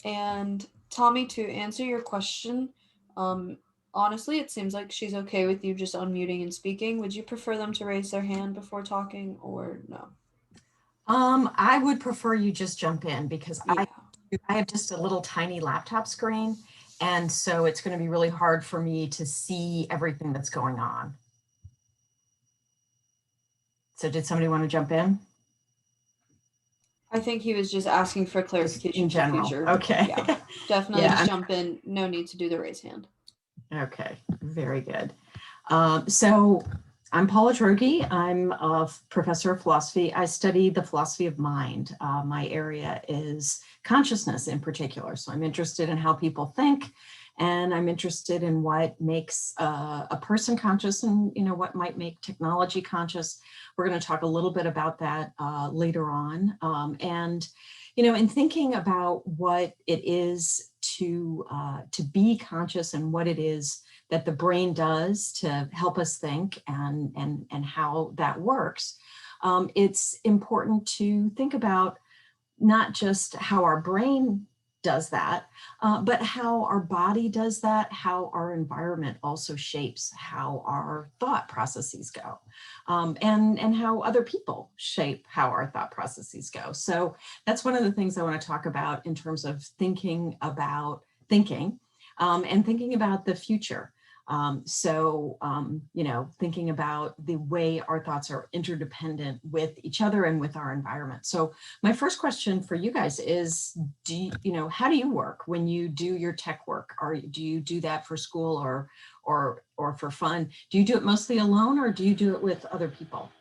And Tommy, to answer your question, um, honestly, it seems like she's okay with you just unmuting and speaking. Would you prefer them to raise their hand before talking or no? I would prefer you just jump in because Yeah. I have just a little tiny laptop screen, and so it's going to be really hard for me to see everything that's going on. So did somebody want to jump in? I think he was just asking for Just clarification in for general. future. Okay. Yeah. Definitely just Yeah. jump in. No need to do the raise hand. Okay. Very good. So I'm Paula Droege. I'm a professor of philosophy. I study the philosophy of mind. My area is consciousness in particular. So I'm interested in how people think, and I'm interested in what makes a person conscious, and what might make technology conscious. We're going to talk a little bit about that later on. And in thinking about what it is to be conscious and what it is that the brain does to help us think and how that works, it's important to think about not just how our brain does that, but how our body does that, how our environment also shapes how our thought processes go, and how other people shape how our thought processes go. So that's one of the things I want to talk about in terms of thinking about thinking, and thinking about the future. Thinking about the way our thoughts are interdependent with each other and with our environment. So my first question for you guys is, how do you work when you do your tech work? Or do you do that for school or for fun? Do you do it mostly alone, or do you do it with other people?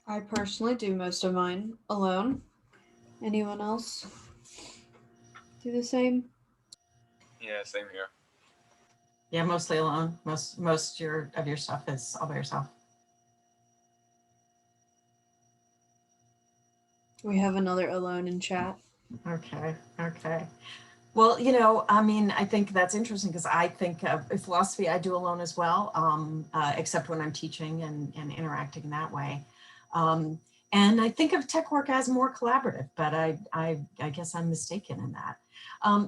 I personally do most of mine alone. Anyone else do the same? Yeah, same here. Yeah, mostly alone. Of your stuff is all by yourself. We have another alone in chat. Okay. Okay. Well, I think that's interesting because I think of philosophy I do alone as well, except when I'm teaching and interacting that way. Um, and I think of tech work as more collaborative, but I guess I'm mistaken in that.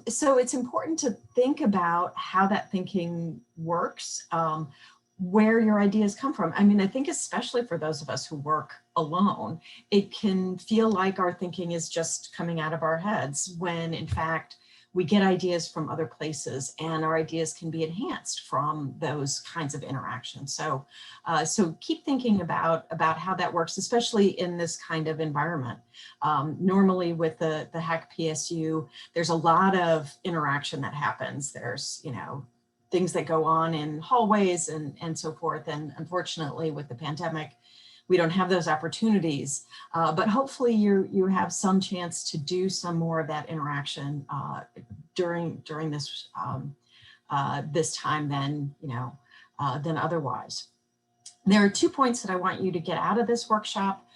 So it's important to think about how that thinking works, where your ideas come from. I mean, I think especially for those of us who work alone, it can feel like our thinking is just coming out of our heads when in fact, we get ideas from other places, and our ideas can be enhanced from those kinds of interactions. So keep thinking about how that works, especially in this kind of environment. Normally with the Hack PSU, there's a lot of interaction that happens. There's, things that go on in hallways and so forth. And unfortunately with the pandemic, we don't have those opportunities, but hopefully you have some chance to do some more of that interaction during this this time than otherwise. There are 2 points that I want you to get out of this workshop.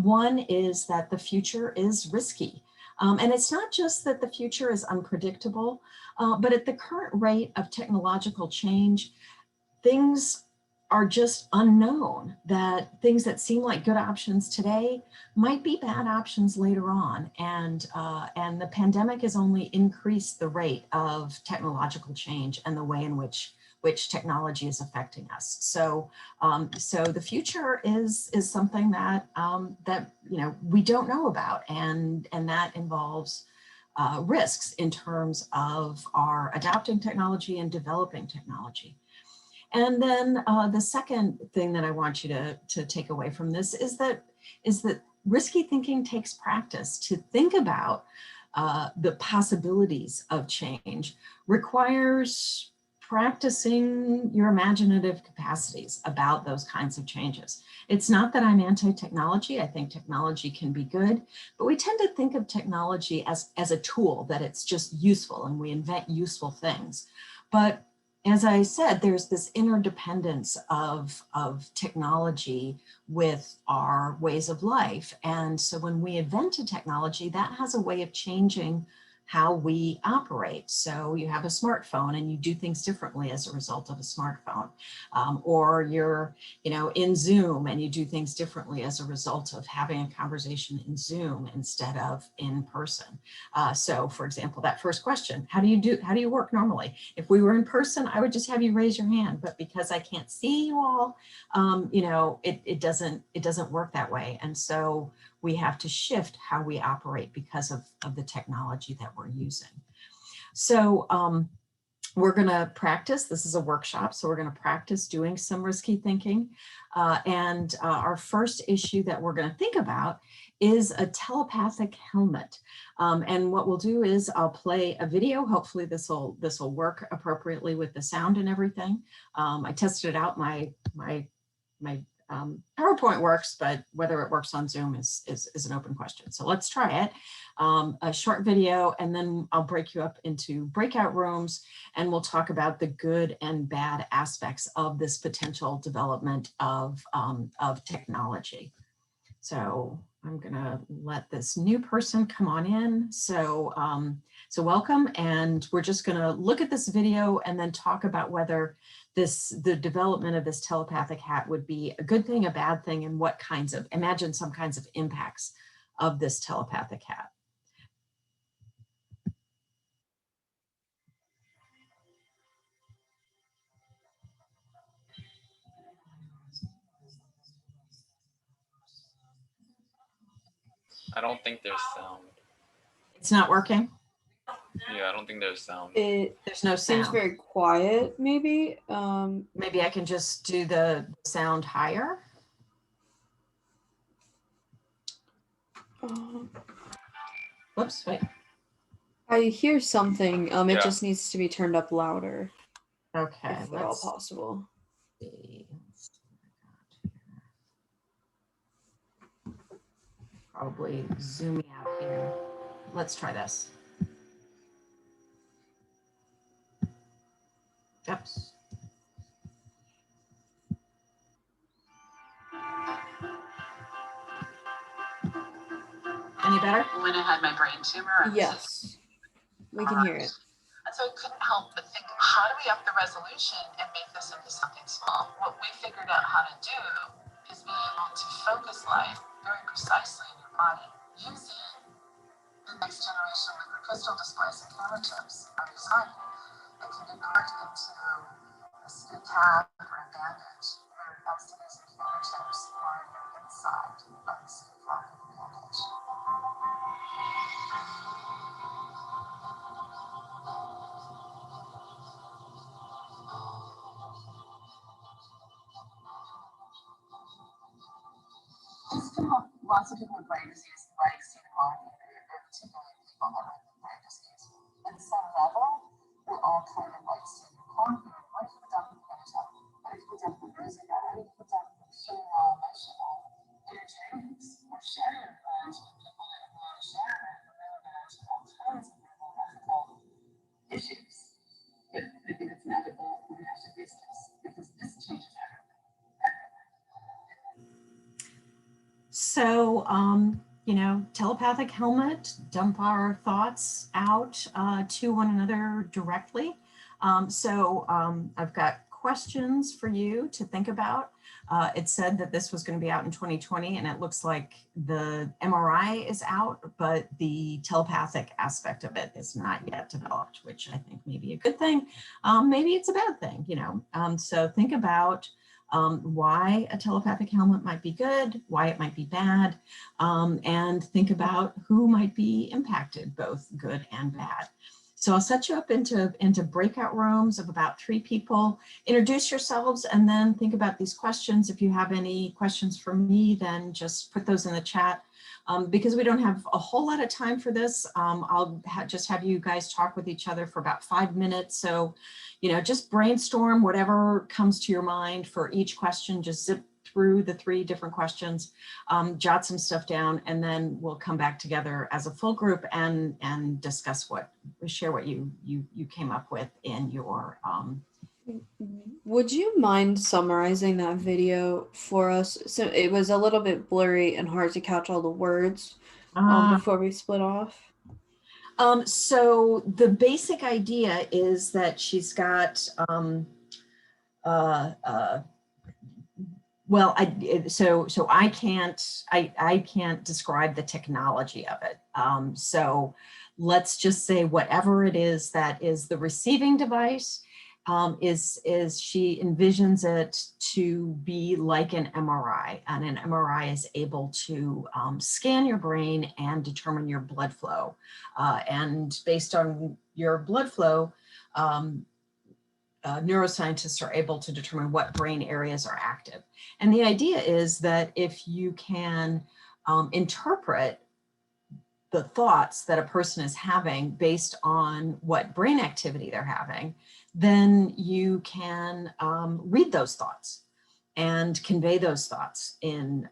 One is that the future is risky. And it's not just that the future is unpredictable, but at the current rate of technological change, things are just unknown, that things that seem like good options today might be bad options later on. And the pandemic has only increased the rate of technological change and the way in which technology is affecting us. So the future is something that we don't know about, and that involves risks in terms of our adopting technology and developing technology. And then the second thing that I want you to take away from this is that risky thinking takes practice. To think about the possibilities of change requires practicing your imaginative capacities about those kinds of changes. It's not that I'm anti-technology. I think technology can be good, but we tend to think of technology as a tool, that it's just useful and we invent useful things. But as I said, there's this interdependence of technology with our ways of life. And so when we invent a technology, that has a way of changing how we operate. So you have a smartphone and you do things differently as a result of a smartphone. Or you're, in Zoom and you do things differently as a result of having a conversation in Zoom instead of in person. So for example, that first question, how do you work normally? If we were in person, I would just have you raise your hand, but because I can't see you all, it doesn't work that way. And so we have to shift how we operate because of the technology that we're using. So we're going to practice. This is a workshop, so we're going to practice doing some risky thinking. And our first issue that we're going to think about is a telepathic helmet. And what we'll do is I'll play a video. Hopefully this will work appropriately with the sound and everything. I tested it out. My PowerPoint works, but whether it works on Zoom is an open question. So let's try it. A short video, and then I'll break you up into breakout rooms, and we'll talk about the good and bad aspects of this potential development of technology. So I'm gonna let this new person come on in. So, so welcome, and we're just gonna look at this video and then talk about whether the development of this telepathic hat would be a good thing, a bad thing, and what kinds of, imagine some kinds of impacts of this telepathic hat. I don't think there's sound. It's not working? Yeah, I don't think there's sound. There's no Seems sound. very quiet, maybe. Maybe I can just do the sound higher. Whoops, wait. I hear something. It Yeah. just needs to be turned up louder. Okay, If at all possible. See. Probably zoom me out here. Let's try this. Oops. Any better? When I had my brain tumor. Yes, we can hear it. And so I couldn't help but think, how do we up the resolution and make this into something small? What we figured out how to do is be able to focus light very precisely in your body using the next generation liquid crystal displays and camera tips are designed. It can be put into a skin cap or a bandage, or that's the using camera tips or your inside of the skin cap or the bandage. This can help lots of people with brain disease, like Stephen Hawking, and particularly people that have brain disease. At some level, we're all kind of like Stephen Hawking. What if we don't finish up? What if we don't lose it? What if we don't share our emotional inner journeys or share your plans with people that have not shared it? We're going to all kinds of neurological issues. But I think it's inevitable we're going to have to face this because this changes everything. So, telepathic helmet, dump our thoughts out to one another directly. I've got questions for you to think about. It said that this was going to be out in 2020, and it looks like the MRI is out, but the telepathic aspect of it is not yet developed, which I think may be a good thing. Maybe it's a bad thing, So think about why a telepathic helmet might be good, why it might be bad, and think about who might be impacted, both good and bad. So I'll set you up into breakout rooms of about 3 people. Introduce yourselves and then think about these questions. If you have any questions for me, then just put those in the chat. Because we don't have a whole lot of time for this, I'll just have you guys talk with each other for about 5 minutes. So, just brainstorm whatever comes to your mind for each question. Just zip through the 3 different questions, jot some stuff down, and then we'll come back together as a full group and discuss share what you came up with in your. Would you mind summarizing that video for us? So it was a little bit blurry and hard to catch all the words before we split off. So the basic idea is that she's got, well, I can't describe the technology of it. So let's just say whatever it is that is the receiving device, is she envisions it to be like an MRI, and an MRI is able to scan your brain and determine your blood flow. And based on your blood flow, neuroscientists are able to determine what brain areas are active. And the idea is that if you can interpret the thoughts that a person is having based on what brain activity they're having, then you can read those thoughts and convey those thoughts in,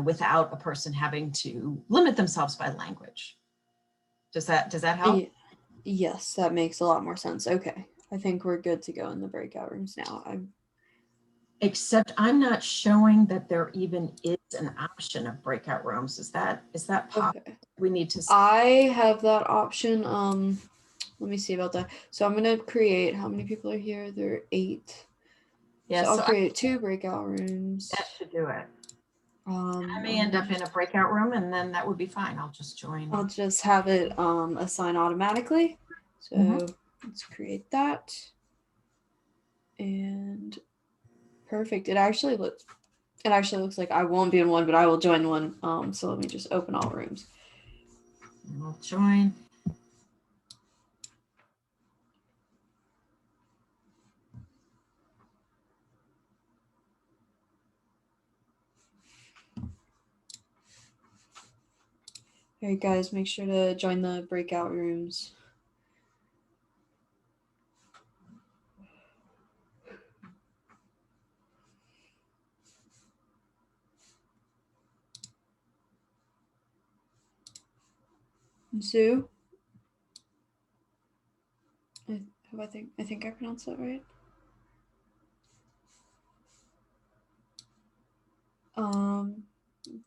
without a person having to limit themselves by language. Does that help? Yes, that makes a lot more sense. Okay. I think we're good to go in the breakout rooms now. Except I'm not showing that there even is an option of breakout rooms. Is that possible? Okay. We need to. I have that option. Let me see about that. So I'm gonna create, how many people are here? There are 8. Yeah, so I'll create 2 breakout rooms. That should do it. I may end up in a breakout room, and then that would be fine. I'll just join. I'll just have it assign automatically. So let's create that. And perfect. It actually looks like I won't be in one, but I will join one. So let me just open all rooms. I'll join. All right, guys, make sure to join the breakout rooms. Sue? I think I pronounced that right.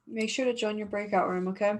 Make sure to join your breakout room, okay?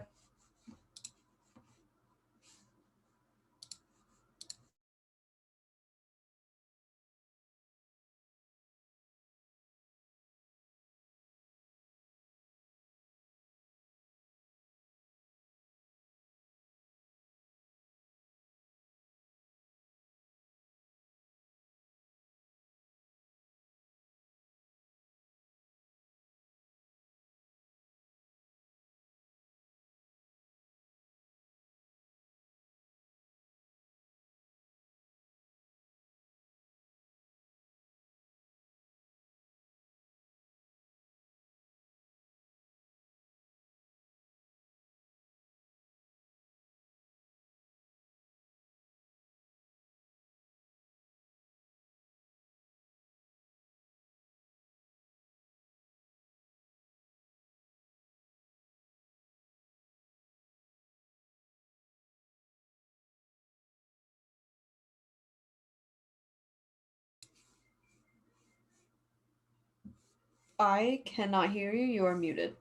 I cannot hear you. You are muted.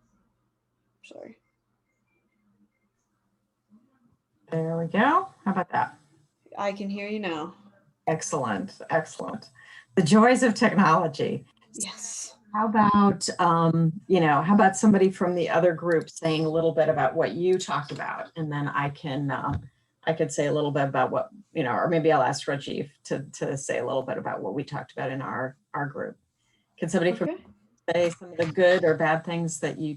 Sorry. There we go. How about that? I can hear you now. Excellent. Excellent. The joys of technology. Yes. How about, how about somebody from the other group saying a little bit about what you talked about, and then I could say a little bit about what, or maybe I'll ask Rajiv to say a little bit about what we talked about in our group. Can somebody say some of the good or bad things that you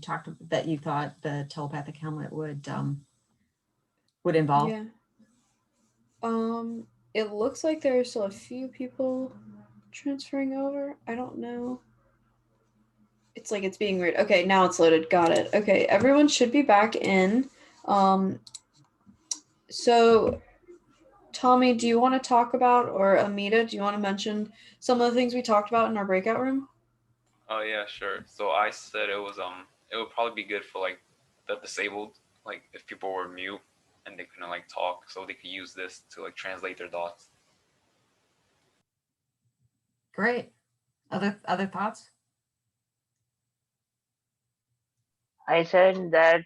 thought the telepathic helmet would involve? Yeah. It looks like there are still a few people transferring over. I don't know. It's like it's being weird. Okay, now it's loaded. Got it. Okay, everyone should be back in. So Tommy, do you want to talk about, or Amita, do you want to mention some of the things we talked about in our breakout room? Oh yeah, sure. So I said it would probably be good for like the disabled, like if people were mute and they couldn't like talk, so they could use this to like translate their thoughts. Great. Other thoughts? I said that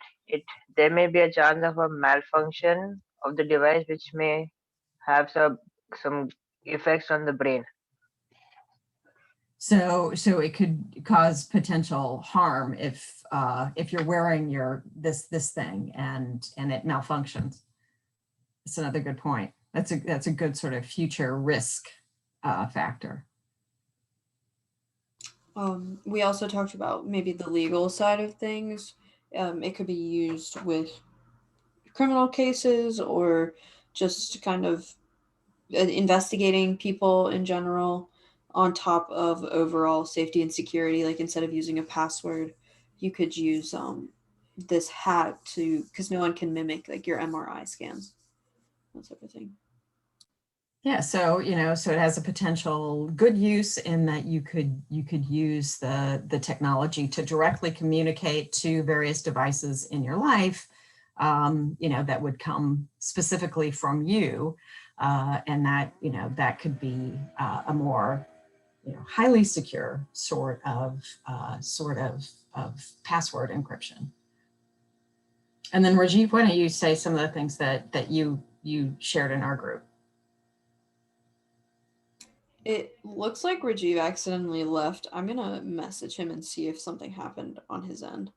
there may be a chance of a malfunction of the device which may have some effects on the brain. So it could cause potential harm if you're wearing this thing and it malfunctions. That's another good point. That's a good sort of future risk factor. We also talked about maybe the legal side of things. It could be used with criminal cases or just kind of investigating people in general, on top of overall safety and security. Like instead of using a password, you could use this hat to, because no one can mimic like your MRI scans, that type of thing. Yeah, so so it has a potential good use in that you could use the technology to directly communicate to various devices in your life, that would come specifically from you, and that that could be a more highly secure sort of password encryption. And then Rajiv, why don't you say some of the things that you shared in our group? It looks like Rajiv accidentally left. I'm gonna message him and see if something happened on his end.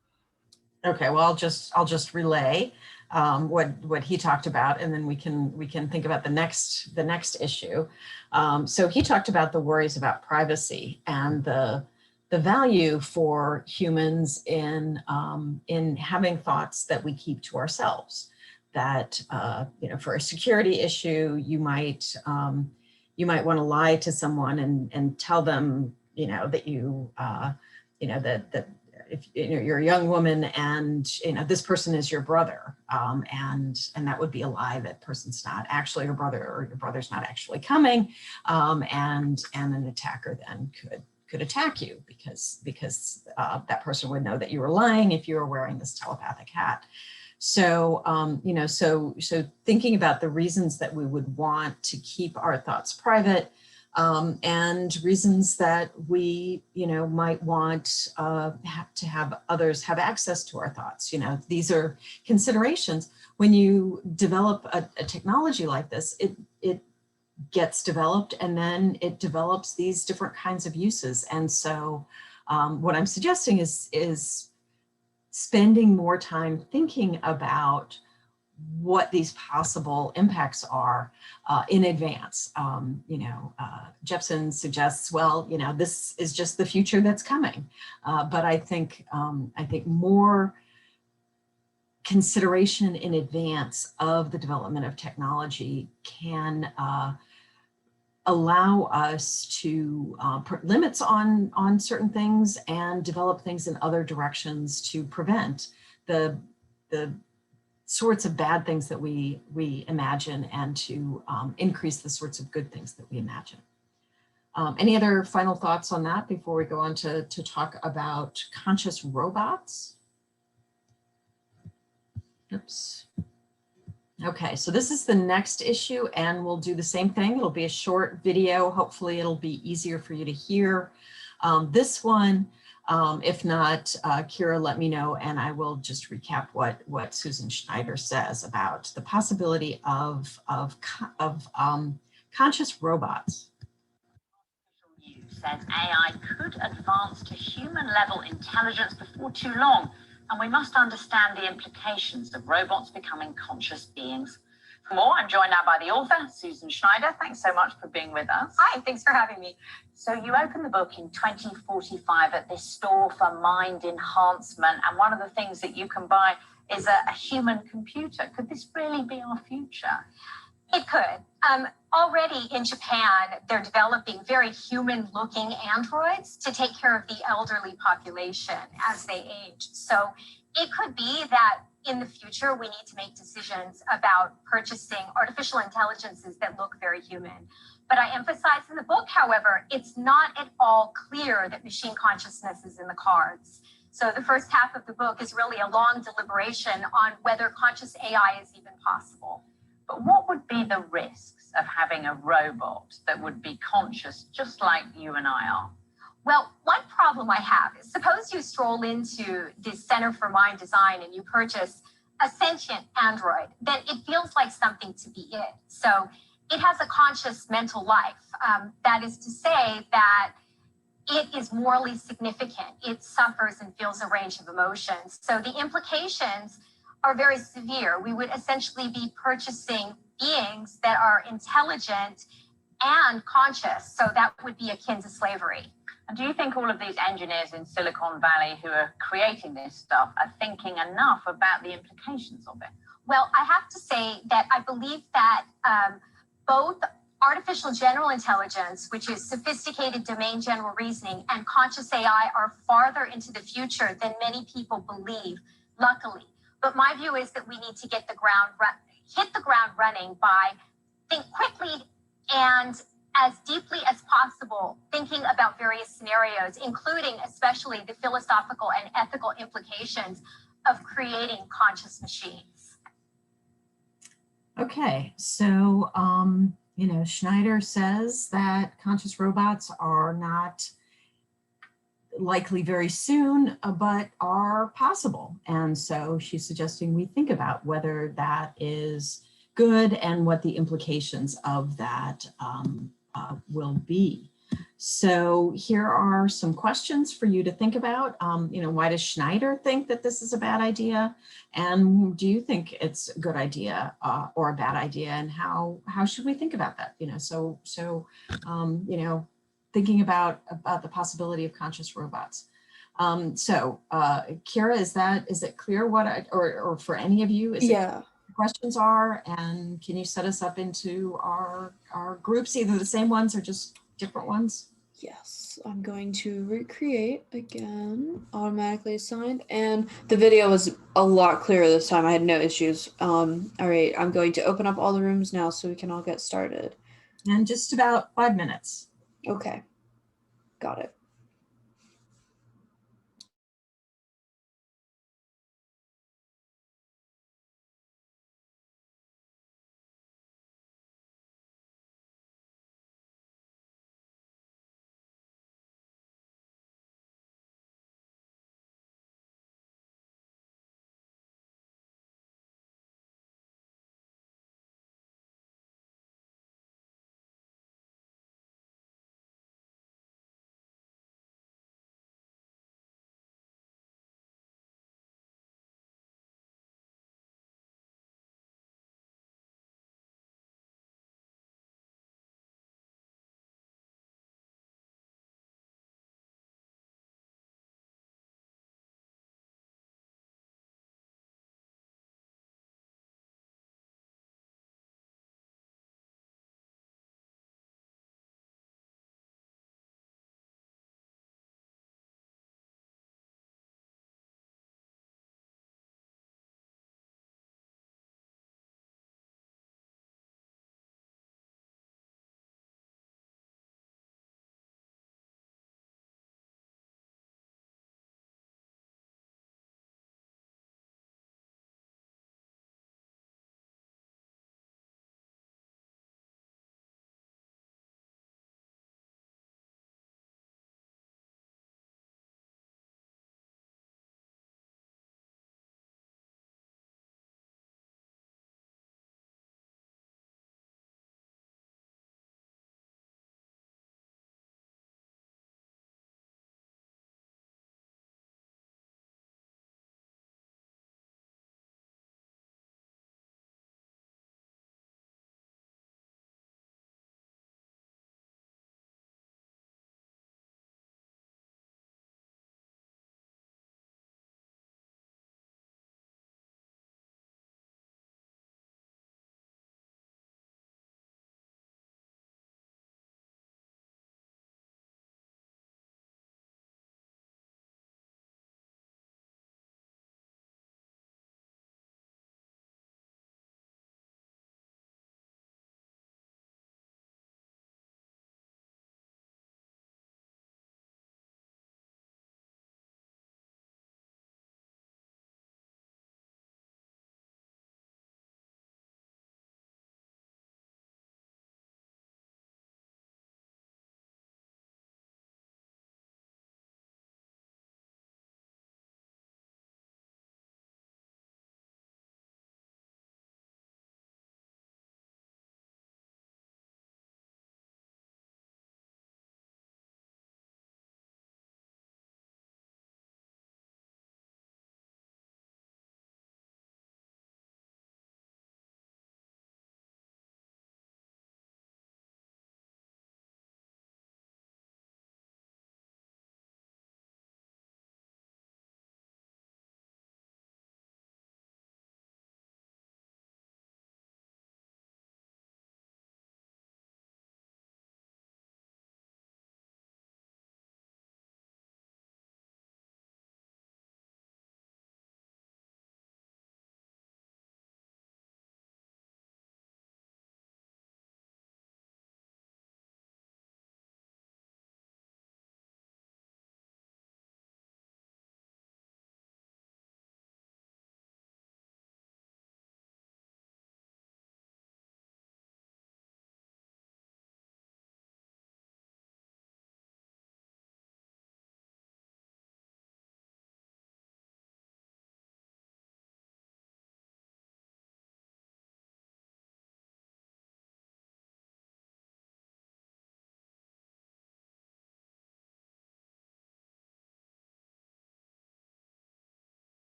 Okay, well, I'll just relay what he talked about, and then we can think about the next issue. So he talked about the worries about privacy and the value for humans in having thoughts that we keep to ourselves. That for a security issue, you might want to lie to someone and tell them that that if you're a young woman and this person is your brother, and that would be a lie. That person's not actually your brother, or your brother's not actually coming, and an attacker then could attack you because that person would know that you were lying if you were wearing this telepathic hat. So so thinking about the reasons that we would want to keep our thoughts private, and reasons that we, might want to have others have access to our thoughts. These are considerations. When you develop a technology like this, it gets developed, and then it develops these different kinds of uses. And so what I'm suggesting is spending more time thinking about what these possible impacts are in advance. Jepson suggests, well, this is just the future that's coming. But I think more consideration in advance of the development of technology can allow us to put limits on certain things and develop things in other directions to prevent the sorts of bad things that we imagine, and to increase the sorts of good things that we imagine. Any other final thoughts on that before we go on to talk about conscious robots? Oops. Okay, so this is the next issue, and we'll do the same thing. It'll be a short video. Hopefully it'll be easier for you to hear. This one, if not, Kira, let me know, and I will just recap what Susan Schneider says about the possibility of conscious robots. Said AI could advance to human-level intelligence before too long, and we must understand the implications of robots becoming conscious beings. For more, I'm joined now by the author, Susan Schneider. Thanks so much for being with us. Hi, thanks for having me. So you open the book in 2045 at this store for mind enhancement, and one of the things that you can buy is a human computer. Could this really be our future? It could. Already in Japan, they're developing very human-looking androids to take care of the elderly population as they age. So it could be that in the future, we need to make decisions about purchasing artificial intelligences that look very human. But I emphasize in the book, however, it's not at all clear that machine consciousness is in the cards. So the first half of the book is really a long deliberation on whether conscious AI is even possible. But what would be the risks of having a robot that would be conscious just like you and I are? Well, one problem I have is suppose you stroll into the Center for Mind Design and you purchase a sentient android, then it feels like something to be it. So it has a conscious mental life. That is to say that it is morally significant. It suffers and feels a range of emotions. So the implications are very severe. We would essentially be purchasing beings that are intelligent and conscious. So that would be akin to slavery. And do you think all of these engineers in Silicon Valley who are creating this stuff are thinking enough about the implications of it? Well, I have to say that I believe that both artificial general intelligence, which is sophisticated domain general reasoning, and conscious AI are farther into the future than many people believe, luckily. But my view is that we need to hit the ground running by think quickly and as deeply as possible, thinking about various scenarios, including especially the philosophical and ethical implications of creating conscious machines. Okay, so, Schneider says that conscious robots are not likely very soon, but are possible. And so she's suggesting we think about whether that is good and what the implications of that will be. So here are some questions for you to think about. Why does Schneider think that this is a bad idea? And do you think it's a good idea or a bad idea? And how should we think about that? Thinking about the possibility of conscious robots. Kira, is it clear what or for any of you, Yeah. questions are, and can you set us up into our groups, either the same ones or just different ones? Yes, I'm going to recreate again, automatically assigned, and the video was a lot clearer this time. I had no issues. All right, I'm going to open up all the rooms now so we can all get started. And just about 5 minutes. Okay, got it.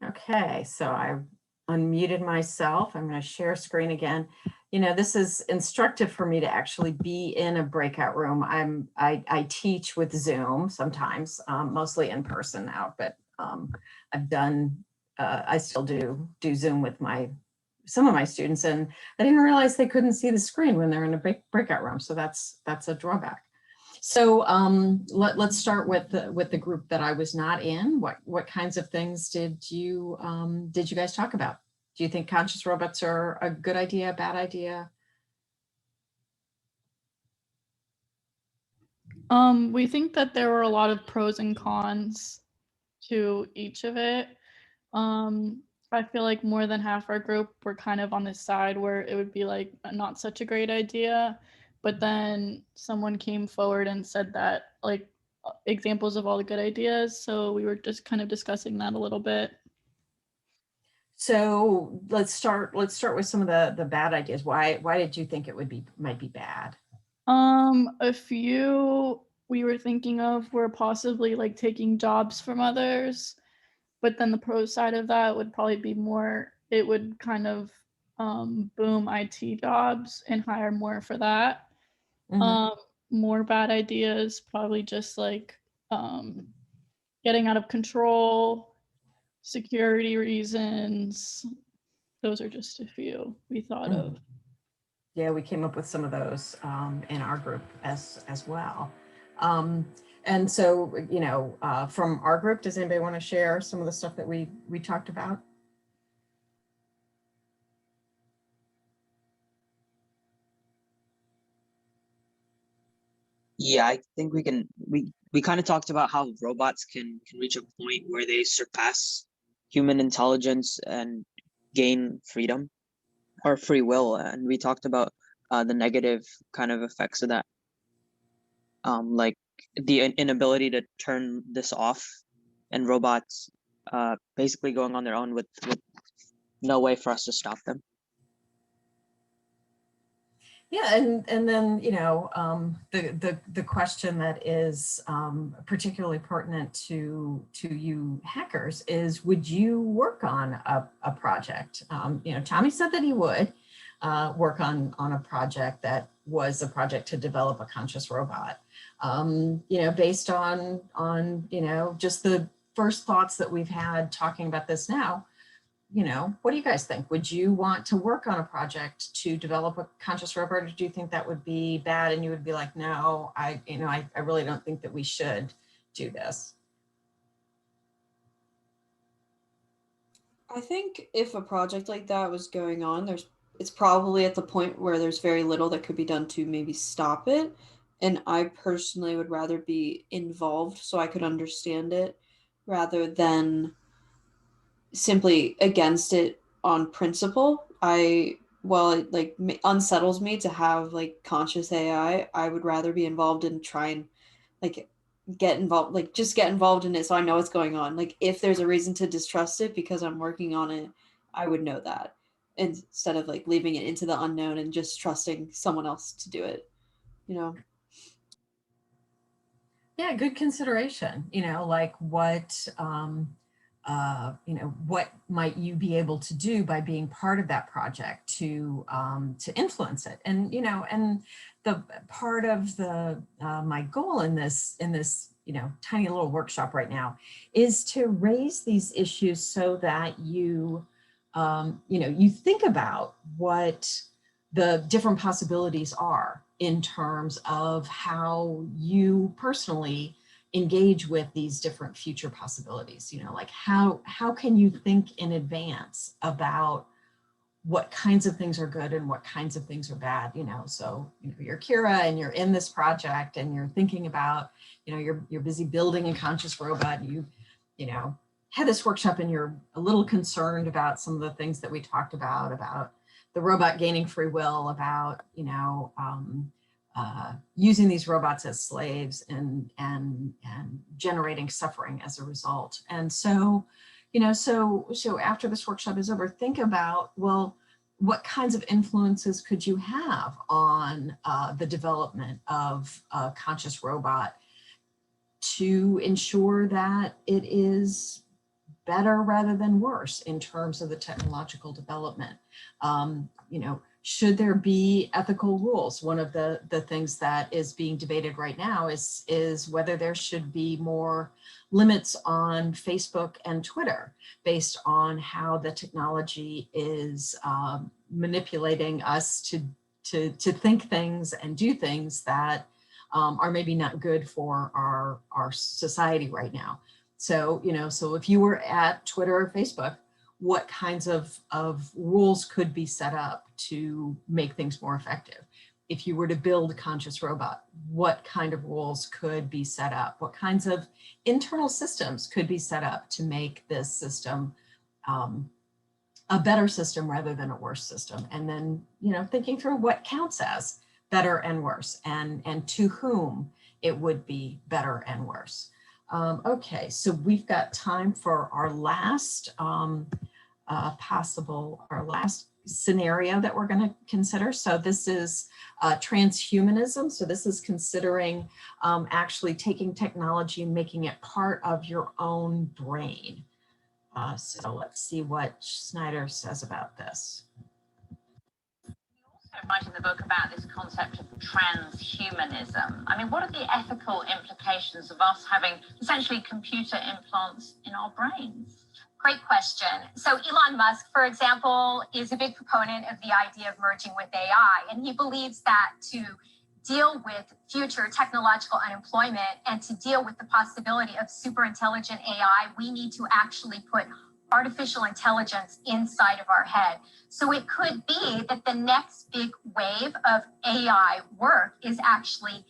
Okay, so I unmuted myself. I'm going to share screen again. You know, this is instructive for me to actually be in a breakout room. I teach with Zoom sometimes, mostly in person now, but I've done, I still do Zoom with some of my students, and I didn't realize they couldn't see the screen when they're in a breakout room. So that's a drawback. So let's start with the group that I was not in. What kinds of things did you guys talk about? Do you think conscious robots are a good idea, bad idea? We think that there were a lot of pros and cons to each of it. I feel like more than half our group were kind of on the side where it would be like not such a great idea, but then someone came forward and said that like examples of all the good ideas, so we were just kind of discussing that a little bit. So let's start with some of the bad ideas. Why did you think it might be bad? A few we were thinking of were possibly like taking jobs from others, but then the pro side of that would probably be more, it would kind of boom IT jobs and hire more for that. Mm-hmm. More bad ideas, probably just like getting out of control, security reasons. Those are just a few we thought of. Yeah, we came up with some of those in our group as well. And so, you know, from our group, does anybody want to share some of the stuff that we talked about? Yeah, I think we kind of talked about how robots can reach a point where they surpass human intelligence and gain freedom or free will, and we talked about the negative kind of effects of that, like the inability to turn this off, and robots basically going on their own with no way for us to stop them. Yeah, and then, you know, the question that is particularly pertinent to you hackers is, would you work on a project? You know, Tommy said that he would work on a project that was a project to develop a conscious robot. You know, based on you know, just the first thoughts that we've had talking about this now. You know, what do you guys think? Would you want to work on a project to develop a conscious robot, or do you think that would be bad and you would be like, no, I really don't think that we should do this? I think if a project like that was going on, it's probably at the point where there's very little that could be done to maybe stop it. And I personally would rather be involved so I could understand it rather than simply against it on principle. While it like unsettles me to have like conscious AI, I would rather be involved and try and like get involved, like just get involved in it so I know what's going on. Like if there's a reason to distrust it because I'm working on it, I would know that instead of like leaving it into the unknown and just trusting someone else to do it, you know. Yeah, good consideration. You know, like what you know, what might you be able to do by being part of that project to influence it? And you know, and the part of the my goal in this you know, tiny little workshop right now is to raise these issues so that you you know, you think about what the different possibilities are in terms of how you personally engage with these different future possibilities. You know, like how can you think in advance about what kinds of things are good and what kinds of things are bad, you know? So, you know, you're Kira and you're in this project and you're thinking about, you know, you're busy building a conscious robot. You know, had this workshop and you're a little concerned about some of the things that we talked about the robot gaining free will, about, you know, using these robots as slaves and generating suffering as a result. And so, you know, so after this workshop is over, think about, well, what kinds of influences could you have on the development of a conscious robot to ensure that it is better rather than worse in terms of the technological development? You know, should there be ethical rules? One of the things that is being debated right now is whether there should be more limits on Facebook and Twitter based on how the technology is manipulating us to think things and do things that are maybe not good for our society right now. So, you know, so if you were at Twitter or Facebook, what kinds of rules could be set up to make things more effective? If you were to build a conscious robot, what kind of rules could be set up? What kinds of internal systems could be set up to make this system a better system rather than a worse system? And then, you know, thinking through what counts as better and worse, and to whom it would be better and worse. Okay, so we've got time for our last our last scenario that we're going to consider. So this is transhumanism. So this is considering actually taking technology and making it part of your own brain. So let's see what Snyder says about this. Writing the book about this concept of transhumanism. I mean, what are the ethical implications of us having essentially computer implants in our brains? Great question. So Elon Musk, for example, is a big proponent of the idea of merging with AI, and he believes that to deal with future technological unemployment and to deal with the possibility of super intelligent AI, we need to actually put artificial intelligence inside of our head. So it could be that the next big wave of AI work is actually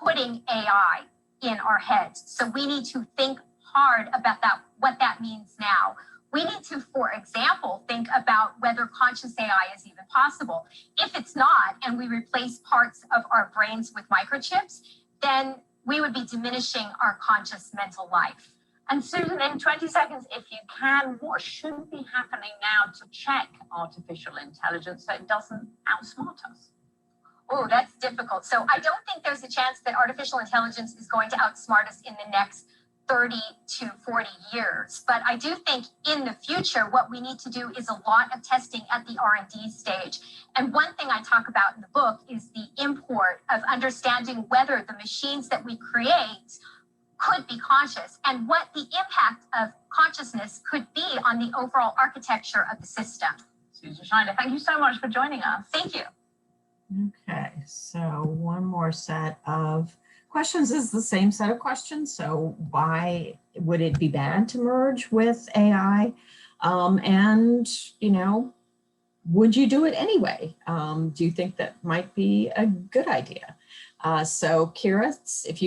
putting AI in our heads. So we need to think hard about that, what that means now. We need to, for example, think about whether conscious AI is even possible. If it's not, and we replace parts of our brains with microchips, then we would be diminishing our conscious mental life. And Susan, in 20 seconds, if you can, what should be happening now to check artificial intelligence so it doesn't outsmart us? Oh, that's difficult. So I don't think there's a chance that artificial intelligence is going to outsmart us in the next 30 to 40 years. But I do think in the future, what we need to do is a lot of testing at the R&D stage. And one thing I talk about in the book is the import of understanding whether the machines that we create could be conscious and what the impact of consciousness could be on the overall architecture of the system. Susan Schneider, thank you so much for joining us. Thank you. Okay, so one more set of questions is the same set of questions. So why would it be bad to merge with AI? And, you know, would you do it anyway? Do you think that might be a good idea? So Kira, if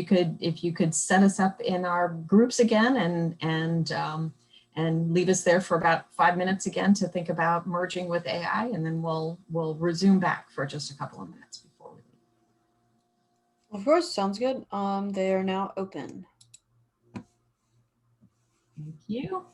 you could set us up in our groups again and leave us there for about 5 minutes again to think about merging with AI, and then we'll resume back for just a couple of minutes before we leave. Of course, sounds good. They are now open. Thank you.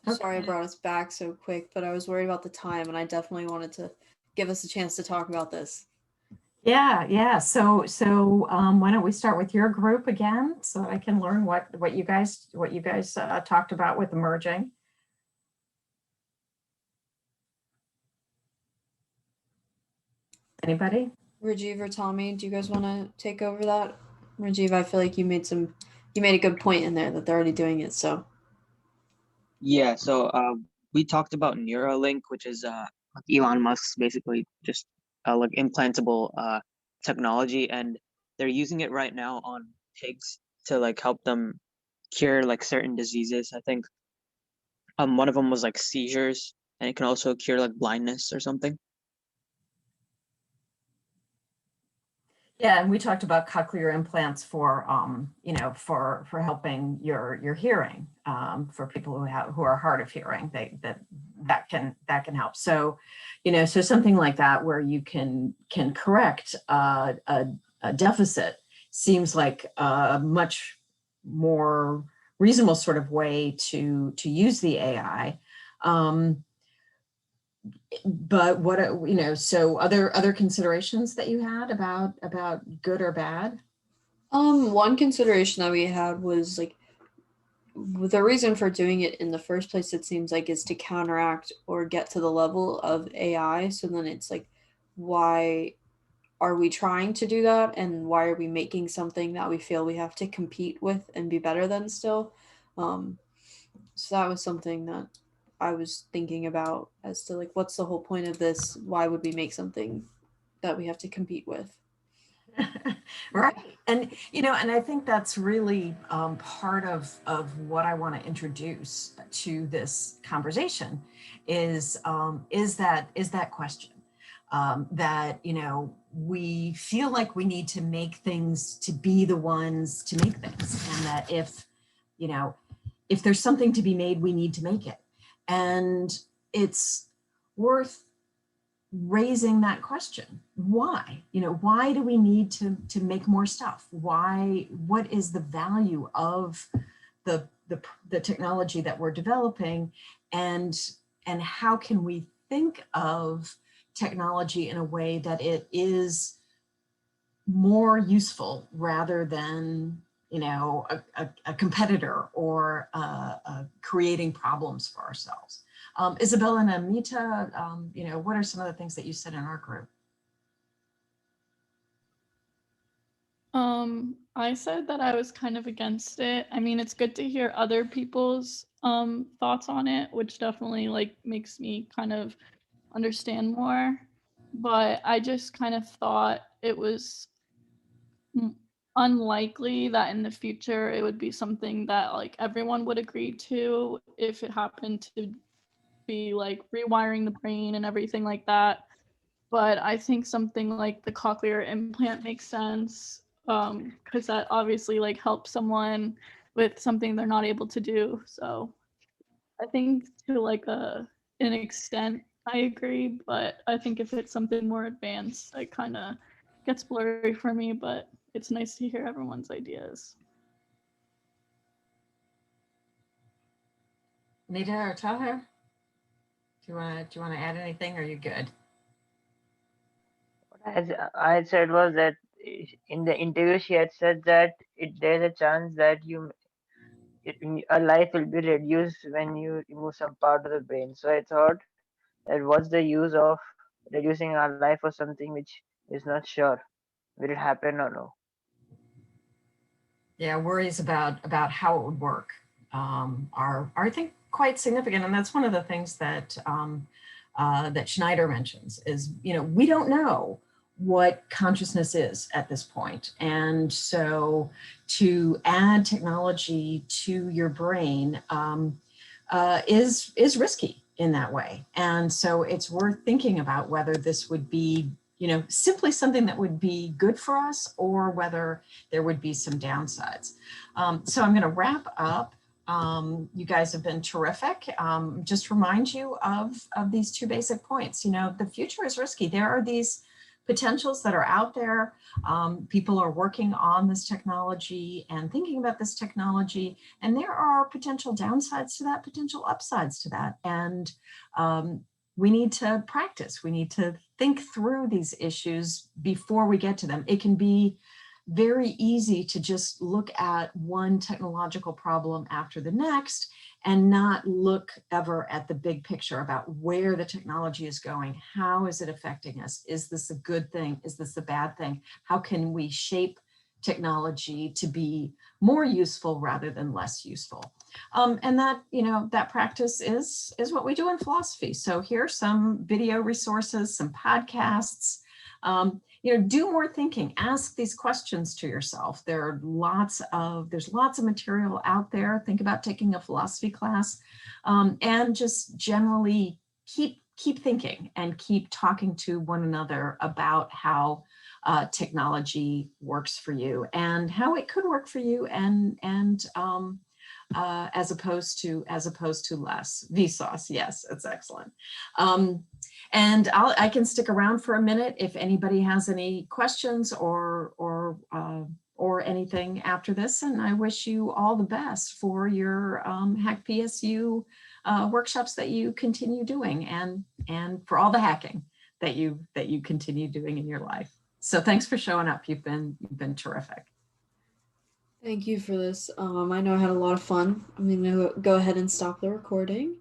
Sorry I Okay. brought us back so quick, but I was worried about the time and I definitely wanted to give us a chance to talk about this. Yeah, yeah. So why don't we start with your group again, so I can learn what you guys talked about with the merging. Anybody? Rajiv or Tommy, do you guys want to take over that? Rajiv, I feel like you made a good point in there that they're already doing it. So Yeah, so we talked about Neuralink, which is like Elon Musk's basically just like implantable technology, and they're using it right now on pigs to like help them cure like certain diseases. I think one of them was like seizures, and it can also cure like blindness or something. Yeah, and we talked about cochlear implants for for helping your hearing, for people who are hard of hearing. That can help. So, so something like that where you can correct a deficit seems like a much more reasonable sort of way to use the AI. But so other considerations that you had about good or bad? one consideration that we had was like the reason for doing it in the first place, it seems like, is to counteract or get to the level of AI. So then it's like, why are we trying to do that? And why are we making something that we feel we have to compete with and be better than still? Um, so that was something that I was thinking about as to like, what's the whole point of this? Why would we make something that we have to compete with? Right. And I think that's really part of what I want to introduce to this conversation is that question, that we feel like we need to make things to be the ones to make things, and that you know if there's something to be made, we need to make it. And it's worth raising that question. Why? Why do we need to make more stuff? What is the value of the technology that we're developing? And how can we think of technology in a way that it is more useful rather than a competitor, or creating problems for ourselves? Isabella and Amita, what are some of the things that you said in our group? I said that I was kind of against it. I mean, it's good to hear other people's thoughts on it, which definitely like makes me kind of understand more. But I just kind of thought it was unlikely that in the future it would be something that like everyone would agree to if it happened to be like rewiring the brain and everything like that. But I think something like the cochlear implant makes sense, because that obviously like helps someone with something they're not able to do. So I think to like an extent I agree, but I think if it's something more advanced, it kind of gets blurry for me. But it's nice to hear everyone's ideas. Nita or Taher, do you want to add anything, or are you good? As I said was that in the interview she had said that there's a chance that a life will be reduced when you remove some part of the brain. So I thought that what's the use of reducing our life for something which is not sure will it happen or no. Yeah, worries about how it would work are I think quite significant, and that's one of the things that Schneider mentions is we don't know what consciousness is at this point, and so to add technology to your brain is risky in that way, and so it's worth thinking about whether this would be simply something that would be good for us, or whether there would be some downsides. So I'm going to wrap up. You guys have been terrific. Just remind you of these two basic points. The future is risky. There are these potentials that are out there. People are working on this technology and thinking about this technology, and there are potential downsides to that, potential upsides to that. And we need to practice. We need to think through these issues before we get to them. It can be very easy to just look at one technological problem after the next and not look ever at the big picture about where the technology is going. How is it affecting us? Is this a good thing? Is this a bad thing? How can we shape technology to be more useful rather than less useful? And that, that practice is what we do in philosophy. So here's some video resources, some podcasts. Do more thinking, ask these questions to yourself. There's lots of material out there. Think about taking a philosophy class, and just generally keep thinking and keep talking to one another about how technology works for you and how it could work for you, and as opposed to less. Vsauce, yes, it's excellent. And I can stick around for a minute if anybody has any questions or anything after this. And I wish you all the best for your Hack PSU workshops that you continue doing, and for all the hacking that you continue doing in your life. So thanks for showing up. You've been terrific. Thank you for this. I know I had a lot of fun. I'm going to go ahead and stop the recording.